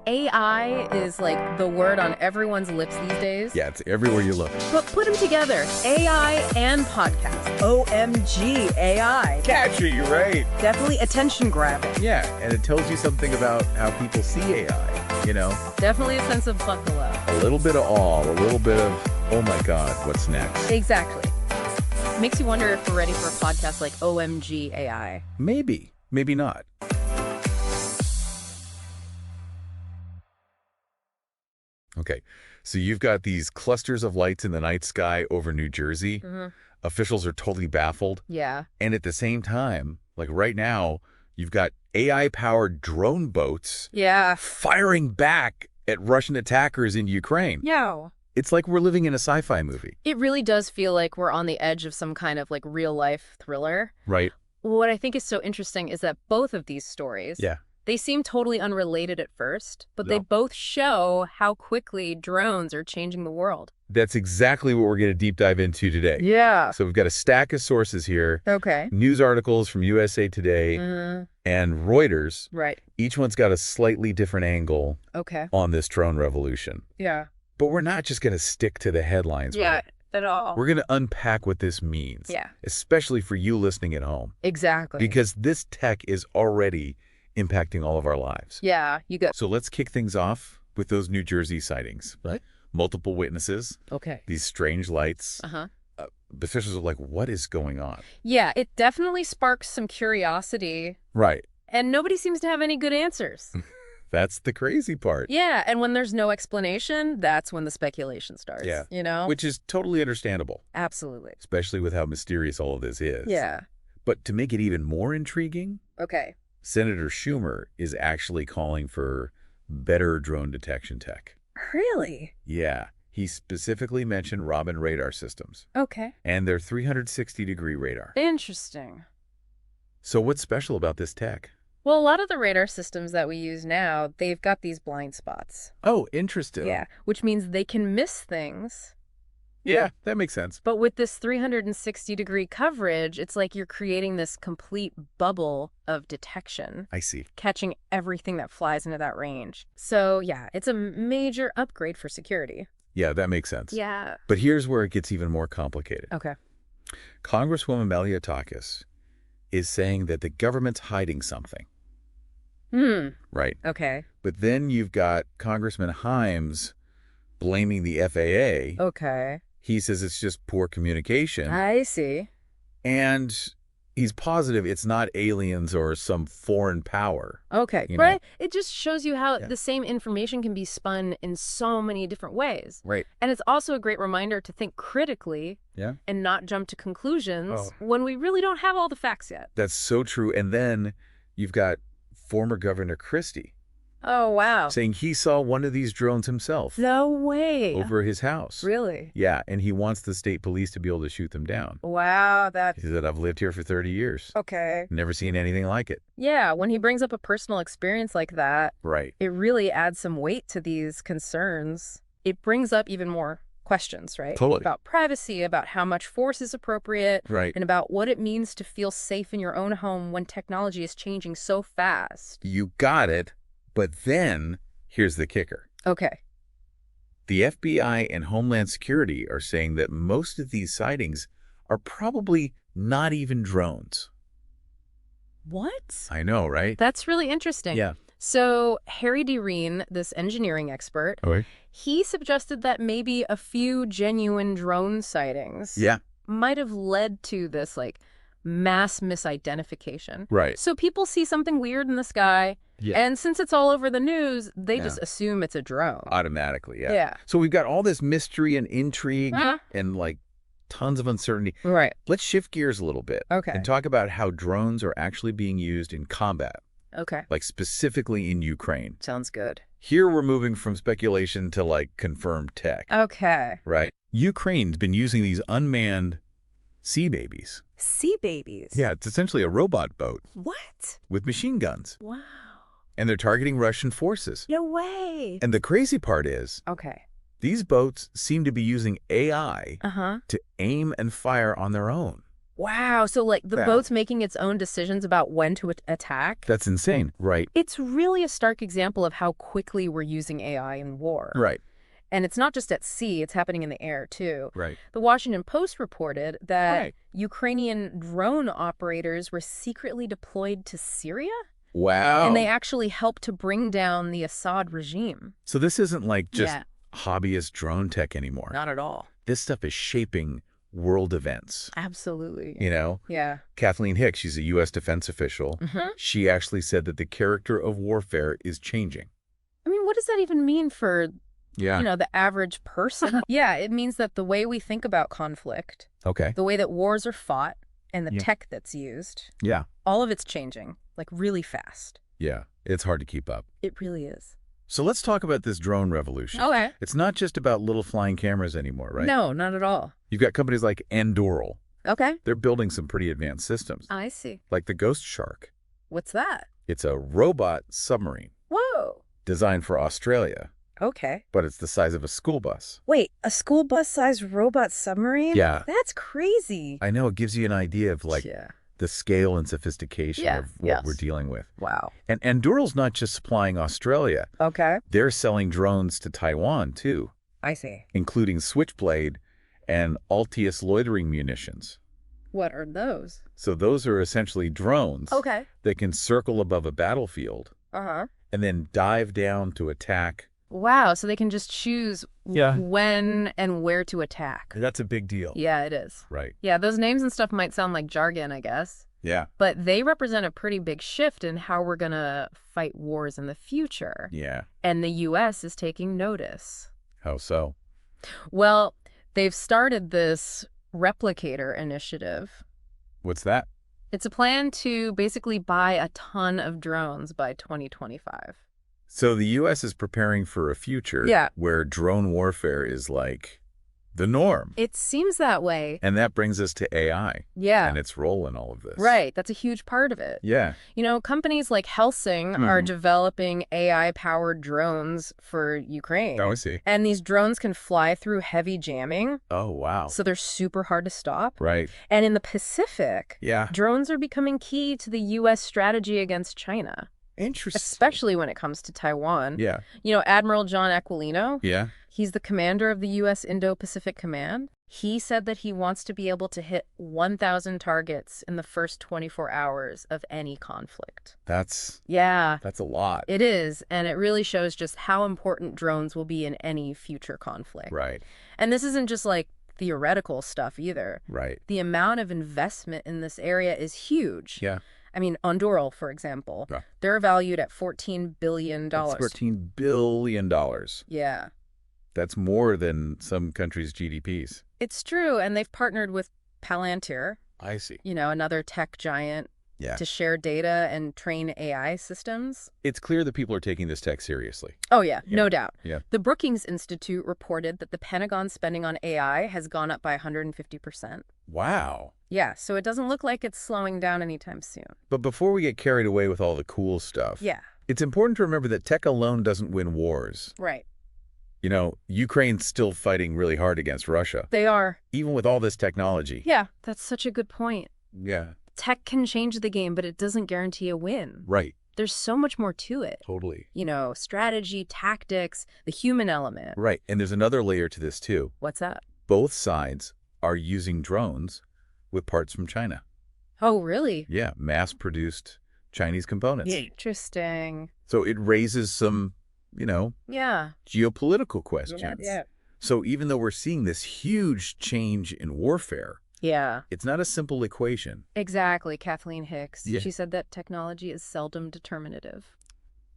AI is like the word on everyone's lips these days. Yeah, it's everywhere you look. But put them together, AI and podcast. OMG, AI. Catchy, right? Definitely attention grabbing. Yeah, and it tells you something about how people see AI, you know? Definitely a sense of buckle up. A little bit of awe, a little bit of, oh my God, what's next? Exactly. Makes you wonder if we're ready for a podcast like OMG AI. Maybe, maybe not. Okay, so you've got these clusters of lights in the night sky over New Jersey. Mm-hmm. Officials are totally baffled. Yeah. And at the same time, like right now, you've got AI-powered drone boats firing back at Russian attackers in Ukraine. Yeah. It's like we're living in a sci-fi movie. It really does feel like we're on the edge of some kind of like real-life thriller. Right. What I think is so interesting is that both of these stories, they seem totally unrelated at first, but they both show how quickly drones are changing the world. That's exactly what we're going to deep dive into today. Yeah. So we've got a stack of sources here. Okay. News articles from USA Today and Reuters. Right. Each one's got a slightly different angle on this drone revolution. Yeah. But we're not just going to stick to the headlines. Yeah, at all. We're going to unpack what this means. Yeah. Especially for you listening at home. Exactly. Because this tech is already impacting all of our lives. Yeah, you go. So let's kick things off with those New Jersey sightings. Right. Multiple witnesses. Okay. These strange lights. Uh-huh. Officials are like, what is going on? Yeah, it definitely sparks some curiosity. Right. And nobody seems to have any good answers. That's the crazy part. Yeah, and when there's no explanation, that's when the speculation starts. Yeah. You know? Which is totally understandable. Absolutely. Especially with how mysterious all of this is. Yeah. But to make it even more intriguing, Senator Schumer is actually calling for better drone detection tech. Really? Yeah. He specifically mentioned Raman radar systems. Okay. And their 360-degree radar. Interesting. So what's special about this tech? Well, a lot of the radar systems that we use now, they've got these blind spots. Oh, interesting. Yeah, which means they can miss things. Yeah, that makes sense. But with this 360-degree coverage, it's like you're creating this complete bubble of detection. I see. Catching everything that flies into that range. So, yeah, it's a major upgrade for security. Yeah, that makes sense. Yeah. But here's where it gets even more complicated. Okay. Congresswoman Maliotakis is saying that the government's hiding something. Right. Okay. But then you've got Congressman Himes blaming the FAA. Okay. He says it's just poor communication. I see. And he's positive it's not aliens or some foreign power. Okay. You right? know? It just shows you how the same information can be spun in so many different ways. Right. And it's also a great reminder to think critically and not jump to conclusions when we really don't have all the facts yet. That's so true. And then you've got former Governor Christie. Oh, wow. Saying he saw one of these drones himself. No way. Over his house. Really? Yeah, and he wants the state police to be able to shoot them down. Wow, He said, I've lived here for 30 years. Okay. Never seen anything like it. Yeah, when he brings up a personal experience like that, it really adds some weight to these concerns. It brings up even more questions, right? Totally. About privacy, about how much force is appropriate, and about what it means to feel safe in your own home when technology is changing so fast. You got it. But then, here's the kicker. Okay. The FBI and Homeland Security are saying that most of these sightings are probably not even drones. What? I know, right? That's really interesting. Yeah. So Harry D. Reen, this engineering expert, he suggested that maybe a few genuine drone sightings might have led to this, like, mass misidentification. Right. So people see something weird in the sky, and since it's all over the news, they just assume it's a drone. Automatically, yeah. So we've got all this mystery and intrigue and, like, tons of uncertainty. Right. Let's shift gears a little bit. Okay. And talk about how drones are actually being used in combat. Okay. Like, specifically in Ukraine. Sounds good. Here we're moving from speculation to, like, confirmed tech. Okay. Right. Ukraine's been using these unmanned sea babies. Sea babies? Yeah, it's essentially a robot boat. What? With machine guns. Wow. And they're targeting Russian forces. No way. And the crazy part is, these boats seem to be using AI to aim and fire on their own. Wow. So like the boat's making its own decisions about when to attack? That's insane. Right. It's really a stark example of how quickly we're using AI in war. Right. And it's not just at sea, it's happening in the air, too. Right. The Washington Post reported that Ukrainian drone operators were secretly deployed to Syria. Wow. And they actually helped to bring down the Assad regime. So this isn't like just hobbyist drone tech anymore. Not at all. This stuff is shaping world events. Absolutely. You know? Yeah. Kathleen Hicks, she's a U.S. defense official. She actually said that the character of warfare is changing. I mean, what does that even mean for... you know, the average person. Yeah, it means that the way we think about conflict, the way that wars are fought, and the tech that's used, all of it's changing, like really fast. Yeah, it's hard to keep up. It really is. So let's talk about this drone revolution. Okay. It's not just about little flying cameras anymore, right? No, not at all. You've got companies like Anduril. Okay. They're building some pretty advanced systems. I see. Like the Ghost Shark. What's that? It's a robot submarine. Whoa. Designed for Australia. Okay. But it's the size of a school bus. Wait, a school bus-sized robot submarine? Yeah. That's crazy. I know. It gives you an idea of, like, the scale and sophistication of what we're dealing with. Wow. And Anduril's not just supplying Australia. Okay. They're selling drones to Taiwan, too. I see. Including Switchblade and Altius loitering munitions. What are those? So those are essentially drones that can circle above a battlefield and then dive down to attack. Wow, so they can just choose when and where to attack. That's a big deal. Yeah, it is. Right. Yeah, those names and stuff might sound like jargon, I guess. Yeah. But they represent a pretty big shift in how we're going to fight wars in the future. Yeah. And the U.S. is taking notice. How so? Well, they've started this replicator initiative. What's that? It's a plan to basically buy a ton of drones by 2025. So the U.S. is preparing for a future where drone warfare is like the norm. It seems that way. And that brings us to AI. Yeah. And its role in all of this. Right. That's a huge part of it. Yeah. You know, companies like Helsing are developing AI-powered drones for Ukraine. Oh, I see. And these drones can fly through heavy jamming. Oh, wow. So they're super hard to stop. Right. And in the Pacific, drones are becoming key to the U.S. strategy against China. Interesting. Especially when it comes to Taiwan. Yeah. You know, Admiral John Aquilino. Yeah. He's the commander of the U.S. Indo-Pacific Command. He said that he wants to be able to hit 1,000 targets in the first 24 hours of any conflict. That's a lot. It is, and it really shows just how important drones will be in any future conflict. Right. And this isn't just like theoretical stuff either. Right. The amount of investment in this area is huge. Yeah. I mean, Anduril, for example, they're valued at $14 billion. That's $14 billion. Yeah. That's more than some countries' GDPs. It's true, and they've partnered with Palantir. I see. You know, another tech giant to share data and train AI systems. It's clear that people are taking this tech seriously. Oh, yeah, no doubt. Yeah. The Brookings Institute reported that the Pentagon's spending on AI has gone up by 150%. Wow. Yeah, so it doesn't look like it's slowing down anytime soon. But before we get carried away with all the cool stuff, it's important to remember that tech alone doesn't win wars. Right. You know, Ukraine's still fighting really hard against Russia. They are. Even with all this technology. Yeah, that's such a good point. Yeah. Tech can change the game, but it doesn't guarantee a win. Right. There's so much more to it. Totally. You know, strategy, tactics, the human element. Right. And there's another layer to this, too. What's that? Both sides are using drones with parts from China. Oh, really? Yeah. Mass-produced Chinese components. Interesting. So it raises some, you know, geopolitical questions. Yeah. So even though we're seeing this huge change in warfare, it's not a simple equation. Exactly, Kathleen Hicks. She said that technology is seldom determinative.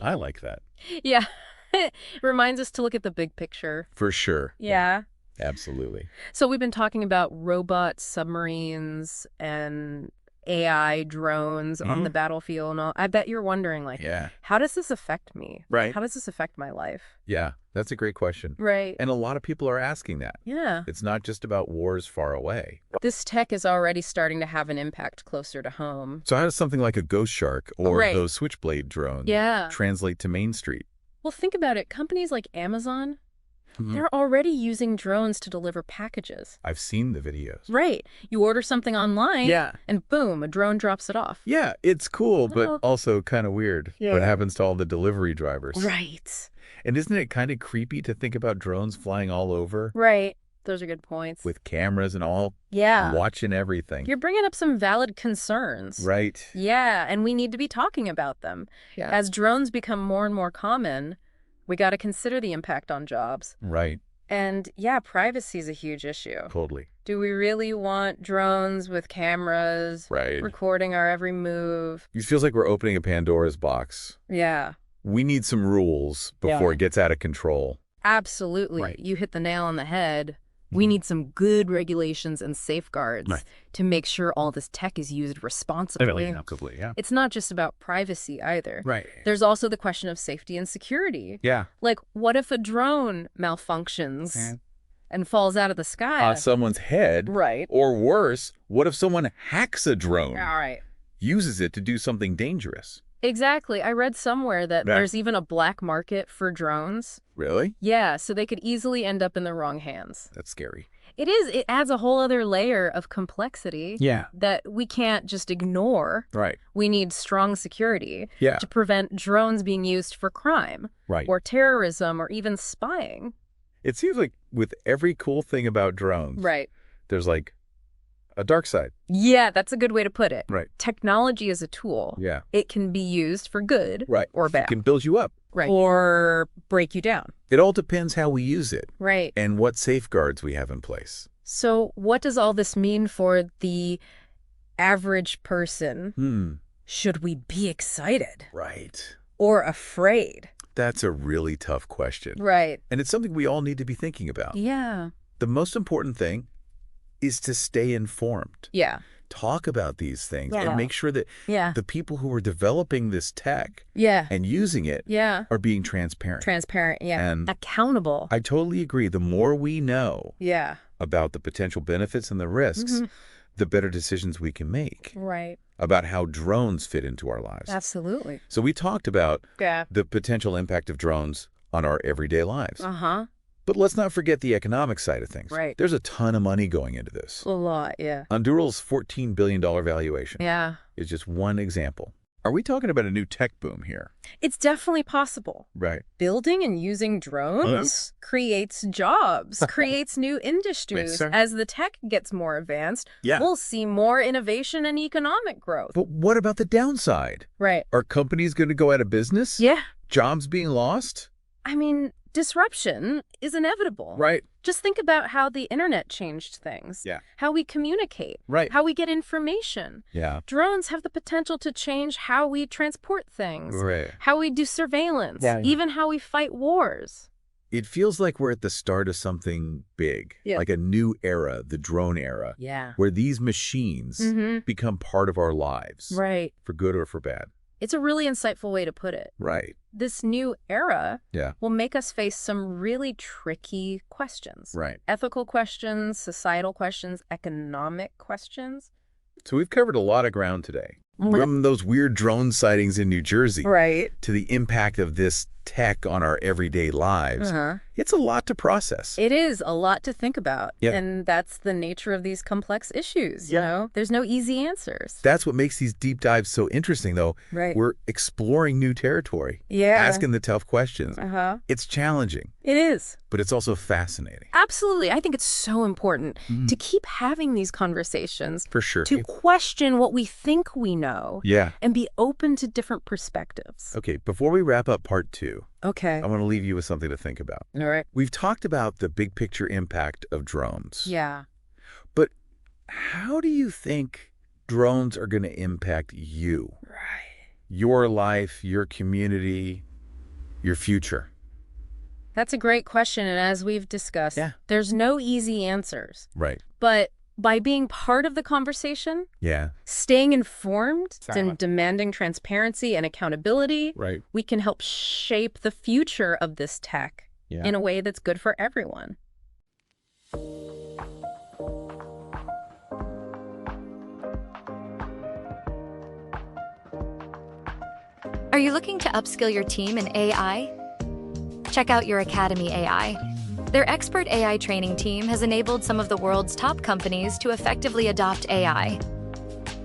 I like that. Yeah. It reminds us to look at the big picture. For sure. Yeah. Absolutely. So we've been talking about robot submarines and AI drones on the battlefield and all. I bet you're wondering, like, how does this affect me? Right. How does this affect my life? Yeah, that's a great question. Right. And a lot of people are asking that. Yeah. It's not just about wars far away. This tech is already starting to have an impact closer to home. So how does something like a Ghost Shark or those Switchblade drones translate to Main Street? Well, think about it. Companies like Amazon, They're already using drones to deliver packages. I've seen the videos. Right. You order something online, and boom, a drone drops it off. Yeah, it's cool, but also kind of weird. What happens to all the delivery drivers? Right. And isn't it kind of creepy to think about drones flying all over? Right. Those are good points. With cameras and all. Yeah. Watching everything. You're bringing up some valid concerns. Right. Yeah, and we need to be talking about them. Yeah. As drones become more and more common, we got to consider the impact on jobs. Right. And yeah, privacy is a huge issue. Totally. Do we really want drones with cameras recording our every move? It feels like we're opening a Pandora's box. Yeah. We need some rules before it gets out of control. Absolutely. Right. You hit the nail on the head. We need some good regulations and safeguards to make sure all this tech is used responsibly. It's not just about privacy either. Right. There's also the question of safety and security. Yeah. Like, what if a drone malfunctions and falls out of the sky? On someone's head. Right. Or worse, what if someone hacks a drone? All right. Uses it to do something dangerous? Exactly. I read somewhere that there's even a black market for drones. Really? Yeah, so they could easily end up in the wrong hands. That's scary. It is. It adds a whole other layer of complexity that we can't just ignore. Right. We need strong security to prevent drones being used for crime or terrorism or even spying. It seems like with every cool thing about drones, there's like a dark side. Yeah, that's a good way to put it. Right. Technology is a tool. Yeah. It can be used for good or bad. It can build you up. Right. Or break you down. It all depends how we use it. Right. And what safeguards we have in place. So what does all this mean for the average person? Should we be excited? Right. Or afraid? That's a really tough question. Right. And it's something we all need to be thinking about. Yeah. The most important thing is to stay informed. Yeah. Talk about these things and make sure that the people who are developing this tech and using it are being transparent. And accountable. I totally agree. The more we know about the potential benefits and the risks, the better decisions we can make. Right. About how drones fit into our lives. Absolutely. So we talked about the potential impact of drones on our everyday lives. But let's not forget the economic side of things. Right. There's a ton of money going into this. A lot, Anduril's $14 billion valuation is just one example. Are we talking about a new tech boom here? It's definitely possible. Right. Building and using drones creates jobs, creates new industries. As the tech gets more advanced, we'll see more innovation and economic growth. But what about the downside? Right. Are companies going to go out of business? Yeah. Jobs being lost? I mean, disruption is inevitable. Right. Just think about how the internet changed things. Yeah. How we communicate. Right. How we get information. Yeah. Drones have the potential to change how we transport things. Right. How we do surveillance. Even how we fight wars. It feels like we're at the start of something big. Like a new era, the drone era. Yeah. Where these machines become part of our lives. Right. For good or for bad. It's a really insightful way to put it. Right. This new era will make us face some really tricky questions. Right. Ethical questions, societal questions, economic questions. So we've covered a lot of ground today. From those weird drone sightings in New Jersey to the impact of this tech on our everyday lives. It's a lot to process. It is a lot to think about. And that's the nature of these complex issues, you know? There's no easy answers. That's what makes these deep dives so interesting, though. Right. We're exploring new territory. Asking the tough questions. It's challenging. It is. But it's also fascinating. Absolutely. I think it's so important to keep having these conversations. For sure. To question what we think we know. And be open to different perspectives. Okay, before we wrap up part 2, I want to leave you with something to think about. All right. We've talked about the big picture impact of drones. Yeah. But how do you think drones are going to impact you? Right. Your life, your community, your future? That's a great question. And as we've discussed, there's no easy answers. Right. But by being part of the conversation, staying informed and demanding transparency and accountability, we can help shape the future of this tech in a way that's good for everyone. Are you looking to upskill your team in AI? Check out your Academy AI. Their expert AI training team has enabled some of the world's top companies to effectively adopt AI.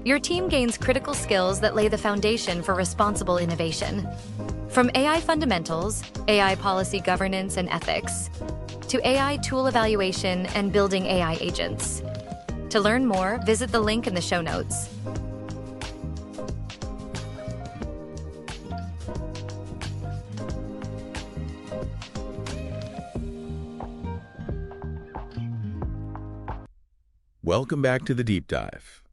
Your team gains critical skills that lay the foundation for responsible innovation. From AI fundamentals, AI policy governance and ethics, to AI tool evaluation and building AI agents. To learn more, visit the link in the show notes. Welcome back to the Deep Dive.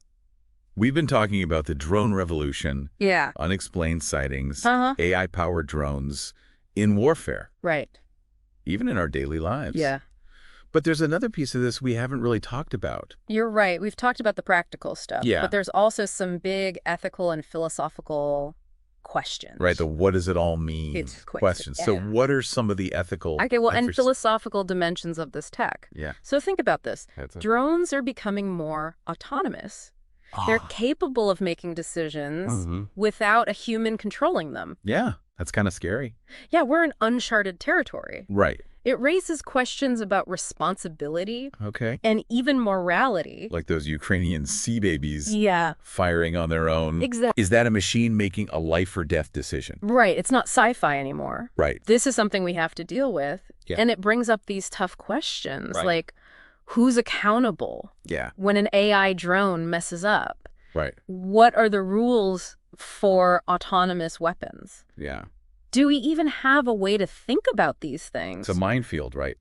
We've been talking about the drone revolution, unexplained sightings, AI-powered drones in warfare. Right. Even in our daily lives. Yeah. But there's another piece of this we haven't really talked about. You're right. We've talked about the practical stuff. Yeah. But there's also some big ethical and philosophical questions. Right, the what does it all mean questions. Yeah. So what are some of the ethical and philosophical dimensions of this tech? Yeah. So think about this. Drones are becoming more autonomous. They're capable of making decisions without a human controlling them. Yeah, that's kind of scary. Yeah, we're in uncharted territory. Right. It raises questions about responsibility and even morality. Like those Ukrainian sea babies firing on their own. Exactly. Is that a machine making a life or death decision? Right. It's not sci-fi anymore. Right. This is something we have to deal with. Yeah. And it brings up these tough questions like, who's accountable when an AI drone messes up? Right. What are the rules for autonomous weapons? Yeah. Do we even have a way to think about these things? It's a minefield, right?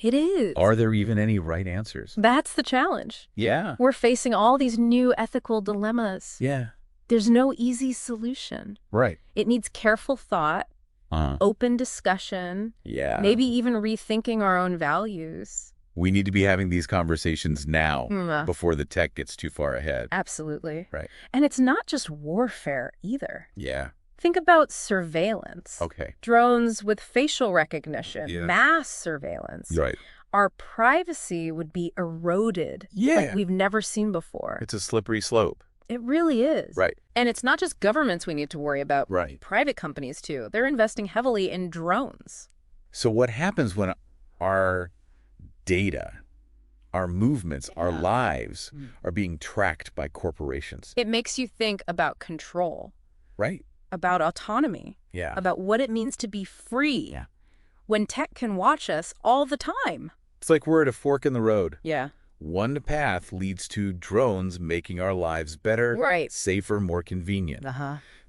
It is. Are there even any right answers? That's the challenge. Yeah. We're facing all these new ethical dilemmas. Yeah. There's no easy solution. Right. It needs careful thought, open discussion, maybe even rethinking our own values. We need to be having these conversations now before the tech gets too far ahead. Absolutely. Right. And it's not just warfare either. Yeah. Think about surveillance. Okay. Drones with facial recognition, mass surveillance. Right. Our privacy would be eroded like we've never seen before. It's a slippery slope. It really is. Right. And it's not just governments we need to worry about. Right. Private companies, too. They're investing heavily in drones. So what happens when our data, our movements, our lives are being tracked by corporations? It makes you think about control. Right. About autonomy. Yeah. About what it means to be free. Yeah. When tech can watch us all the time. It's like we're at a fork in the road. Yeah. One path leads to drones making our lives better, safer, more convenient.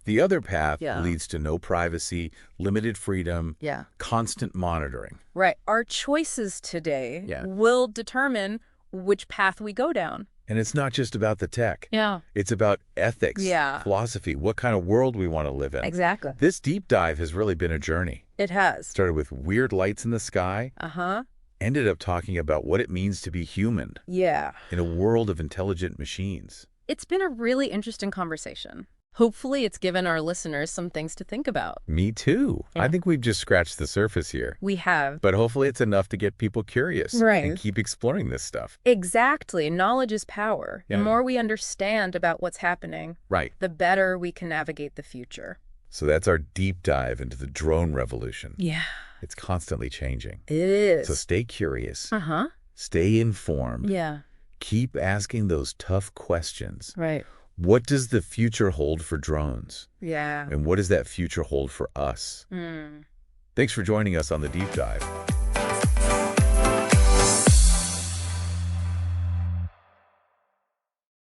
The other path leads to no privacy, limited freedom, constant monitoring. Right. Our choices today will determine which path we go down. And it's not just about the tech. Yeah. It's about ethics, philosophy, what kind of world we want to live in. Exactly. This deep dive has really been a journey. It has. Started with weird lights in the sky. Ended up talking about what it means to be human. Yeah. In a world of intelligent machines. It's been a really interesting conversation. Hopefully it's given our listeners some things to think about. Me too. Yeah. I think we've just scratched the surface here. We have. But hopefully it's enough to get people curious. Right. And keep exploring this stuff. Exactly. Knowledge is power. Yeah. The more we understand about what's happening, the better we can navigate the future. So that's our deep dive into the drone revolution. Yeah. It's constantly changing. It is. So stay curious. Stay informed. Yeah. Keep asking those tough questions. Right. What does the future hold for drones? Yeah. And what does that future hold for us? Thanks for joining us on the Deep Dive.